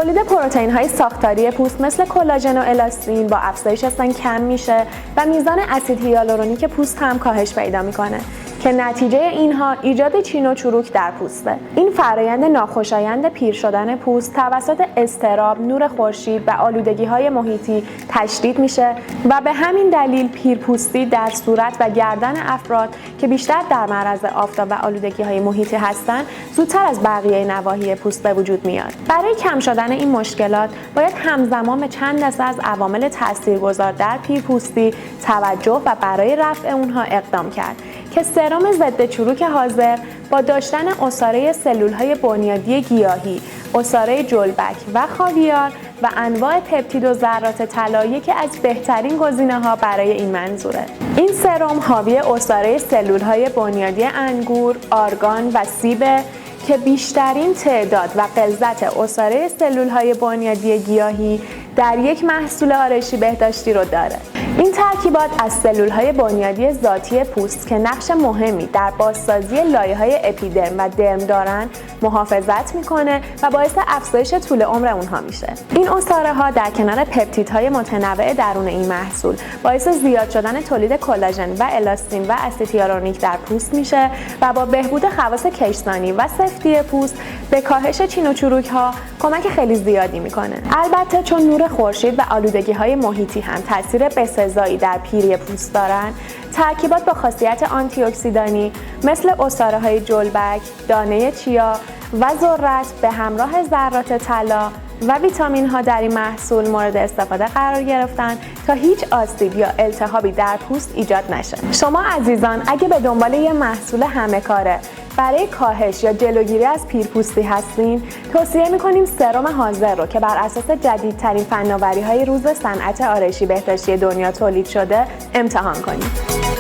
تولید پروتئین های ساختاری پوست مثل کلاژن و الاستین با افزایش سن کم میشه و میزان اسید هیالورونیک پوست هم کاهش پیدا میکنه که نتیجه اینها ایجاد چین و چروک در پوسته. این فرایند ناخوشایند پیر شدن پوست توسط اضطراب، نور خورشید و آلودگی‌های محیطی تشدید میشه و به همین دلیل پیرپوستی در صورت و گردن افراد که بیشتر در معرض آفتاب و آلودگی‌های محیطی هستند، زودتر از بقیه نواحی پوست به وجود میاد. برای کم شدن این مشکلات باید همزمان به چند دسته از عوامل تاثیرگذار در پیرپوستی توجه و برای رفع اونها اقدام کرد که سرم ضد چروک حاضر با داشتن عصاره سلول‌های بنیادی گیاهی، عصاره جلبک و خاویار و انواع پپتید و ذرات طلا یکی از بهترین گزینه‌ها برای این منظوره. این سرم حاوی عصاره سلول‌های بنیادی انگور، آرگان و سیب که بیشترین تعداد و غلظت عصاره سلول‌های بنیادی گیاهی در یک محصول آرایشی بهداشتی رو داره. این ترکیبات از سلول‌های بنیادی ذاتی پوست که نقش مهمی در بازسازی لایه‌های اپیدرم و درم دارن محافظت میکنه و باعث افزایش طول عمر اونها میشه. این عصاره‌ها در کنار پپتیدهای متنوع درون این محصول باعث زیاد شدن تولید کلاژن و الاستین و اسید هیالورونیک در پوست میشه و با بهبود خواص کشسانی و سفتی پوست به کاهش چین و چروک‌ها کمک خیلی زیادی میکنه. البته چون نور خورشید و آلودگی‌های محیطی هم تاثیر بسزایی در پیری پوست دارن، ترکیبات با خاصیت آنتی اکسیدانی مثل عصاره‌های جلبک، دانه چیا و ذرت به همراه ذرات طلا و ویتامین ها در این محصول مورد استفاده قرار گرفتن تا هیچ آسیب یا التهابی در پوست ایجاد نشه. شما عزیزان اگه به دنبال یه محصول همه کاره برای کاهش یا جلوگیری از پیرپوستی هستین، توصیه می‌کنیم سرم حاضر رو که بر اساس جدیدترین فناوری‌های روز صنعت آرایشی بهداشتی دنیا تولید شده امتحان کنید.